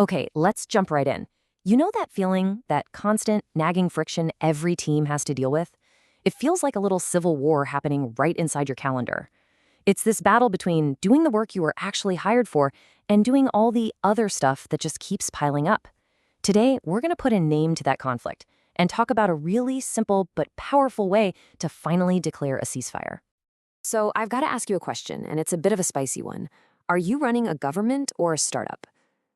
Okay, let's jump right in. You know that feeling, that constant, nagging friction every team has to deal with? It feels like a little civil war happening right inside your calendar. It's this battle between doing the work you were actually hired for and doing all the other stuff that just keeps piling up. Today, we're going to put a name to that conflict and talk about a really simple but powerful way to finally declare a ceasefire. So, I've got to ask you a question, and it's a bit of a spicy one. Are you running a government or a startup?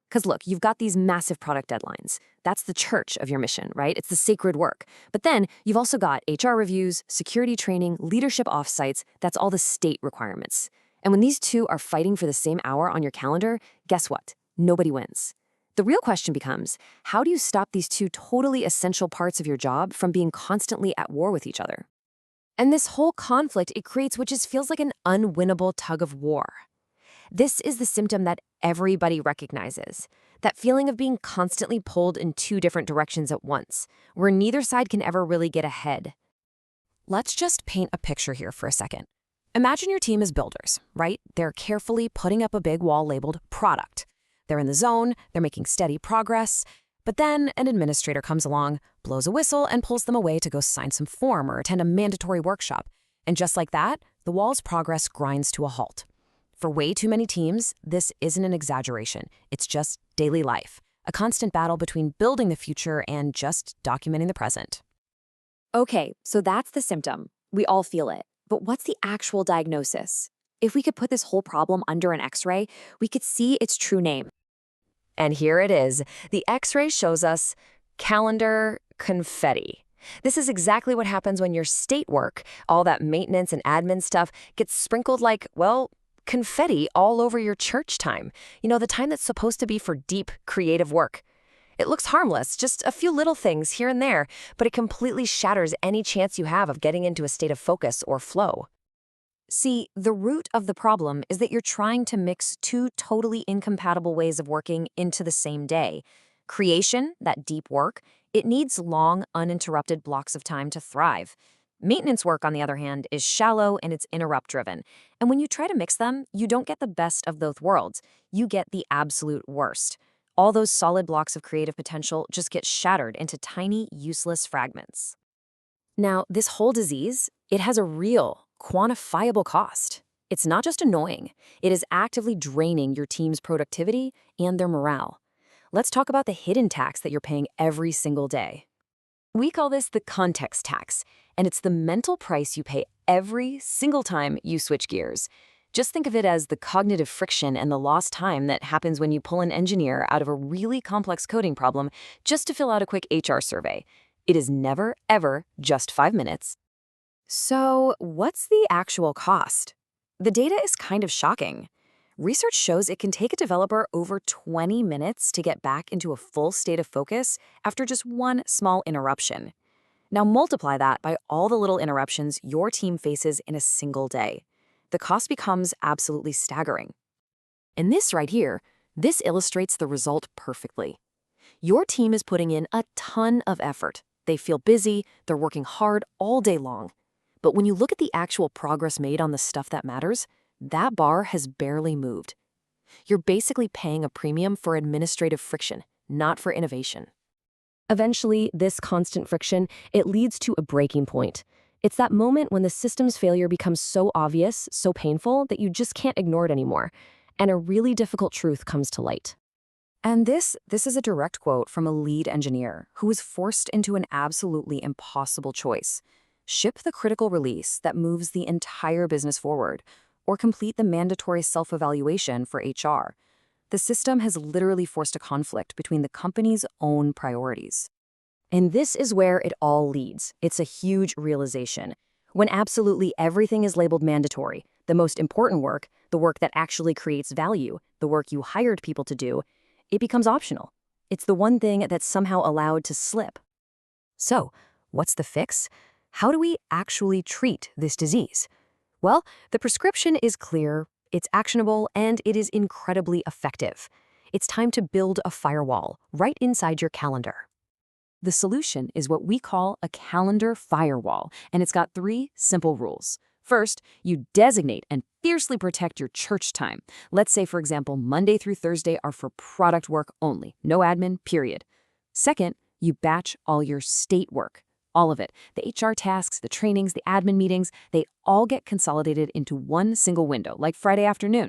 Because look, you've got these massive product deadlines. That's the church of your mission, right? It's the sacred work. But then you've also got HR reviews, security training, leadership offsites. That's all the state requirements. And when these two are fighting for the same hour on your calendar, guess what? Nobody wins. The real question becomes, how do you stop these two totally essential parts of your job from being constantly at war with each other? And this whole conflict it creates what just feels like an unwinnable tug of war. This is the symptom that everybody recognizes, that feeling of being constantly pulled in two different directions at once, where neither side can ever really get ahead. Let's just paint a picture here for a second. Imagine your team is builders, right? They're carefully putting up a big wall labeled product. They're in the zone, they're making steady progress, but then an administrator comes along, blows a whistle, and pulls them away to go sign some form or attend a mandatory workshop. And just like that, the wall's progress grinds to a halt. For way too many teams, this isn't an exaggeration. It's just daily life, a constant battle between building the future and just documenting the present. Okay, so that's the symptom. We all feel it. But what's the actual diagnosis? If we could put this whole problem under an X-ray, we could see its true name. And here it is. The X-ray shows us Calendar Confetti. This is exactly what happens when your state work, all that maintenance and admin stuff, gets sprinkled like, well, confetti all over your church time. You know, the time that's supposed to be for deep, creative work. It looks harmless, just a few little things here and there, but it completely shatters any chance you have of getting into a state of focus or flow. See, the root of the problem is that you're trying to mix two totally incompatible ways of working into the same day. Creation, that deep work, it needs long, uninterrupted blocks of time to thrive. Maintenance work, on the other hand, is shallow and it's interrupt-driven. And when you try to mix them, you don't get the best of both worlds. You get the absolute worst. All those solid blocks of creative potential just get shattered into tiny, useless fragments. Now, this whole disease, it has a real, quantifiable cost. It's not just annoying. It is actively draining your team's productivity and their morale. Let's talk about the hidden tax that you're paying every single day. We call this the context tax, and it's the mental price you pay every single time you switch gears. Just think of it as the cognitive friction and the lost time that happens when you pull an engineer out of a really complex coding problem just to fill out a quick HR survey. It is never, ever just 5 minutes. So, what's the actual cost? The data is kind of shocking. Research shows it can take a developer over 20 minutes to get back into a full state of focus after just one small interruption. Now multiply that by all the little interruptions your team faces in a single day. The cost becomes absolutely staggering. And this right here, this illustrates the result perfectly. Your team is putting in a ton of effort. They feel busy, they're working hard all day long. But when you look at the actual progress made on the stuff that matters, that bar has barely moved. You're basically paying a premium for administrative friction, not for innovation. Eventually, this constant friction, it leads to a breaking point. It's that moment when the system's failure becomes so obvious, so painful, that you just can't ignore it anymore, and a really difficult truth comes to light. And this is a direct quote from a lead engineer who was forced into an absolutely impossible choice. Ship the critical release that moves the entire business forward, or complete the mandatory self-evaluation for HR. The system has literally forced a conflict between the company's own priorities. And this is where it all leads. It's a huge realization. When absolutely everything is labeled mandatory, the most important work, the work that actually creates value, the work you hired people to do, it becomes optional. It's the one thing that's somehow allowed to slip. So, what's the fix? How do we actually treat this disease? Well, the prescription is clear, it's actionable, and it is incredibly effective. It's time to build a firewall right inside your calendar. The solution is what we call a calendar firewall, and it's got 3 simple rules. First, you designate and fiercely protect your church time. Let's say, for example, Monday through Thursday are for product work only, no admin, period. Second, you batch all your state work. All of it. The HR tasks, the trainings, the admin meetings, they all get consolidated into one single window, like Friday afternoon.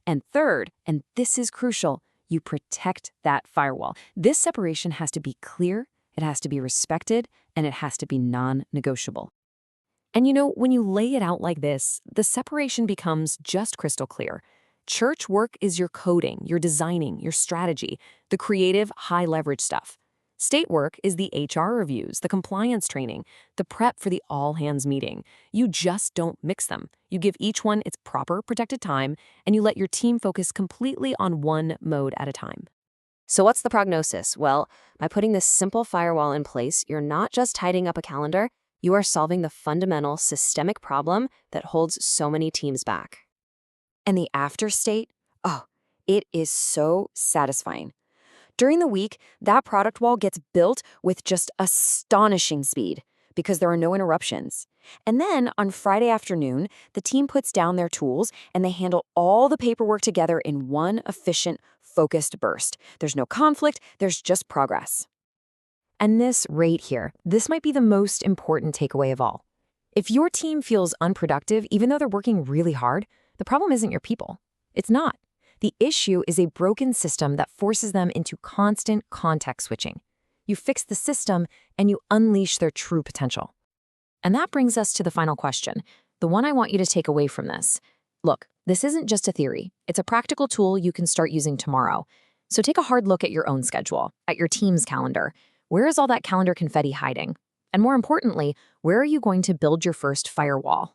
And third, and this is crucial, you protect that firewall. This separation has to be clear, it has to be respected, and it has to be non-negotiable. And when you lay it out like this, the separation becomes just crystal clear. Church work is your coding, your designing, your strategy, the creative, high-leverage stuff. State work is the HR reviews, the compliance training, the prep for the all-hands meeting. You just don't mix them. You give each one its proper protected time, and you let your team focus completely on one mode at a time. So what's the prognosis? Well, by putting this simple firewall in place, you're not just tidying up a calendar, you are solving the fundamental systemic problem that holds so many teams back. And the after state? Oh, it is so satisfying. During the week, that product wall gets built with just astonishing speed because there are no interruptions. And then on Friday afternoon, the team puts down their tools and they handle all the paperwork together in one efficient, focused burst. There's no conflict, there's just progress. And this right here, this might be the most important takeaway of all. If your team feels unproductive, even though they're working really hard, the problem isn't your people. It's not. The issue is a broken system that forces them into constant context switching. You fix the system and you unleash their true potential. And that brings us to the final question, the one I want you to take away from this. Look, this isn't just a theory. It's a practical tool you can start using tomorrow. So take a hard look at your own schedule, at your team's calendar. Where is all that calendar confetti hiding? And more importantly, where are you going to build your first firewall?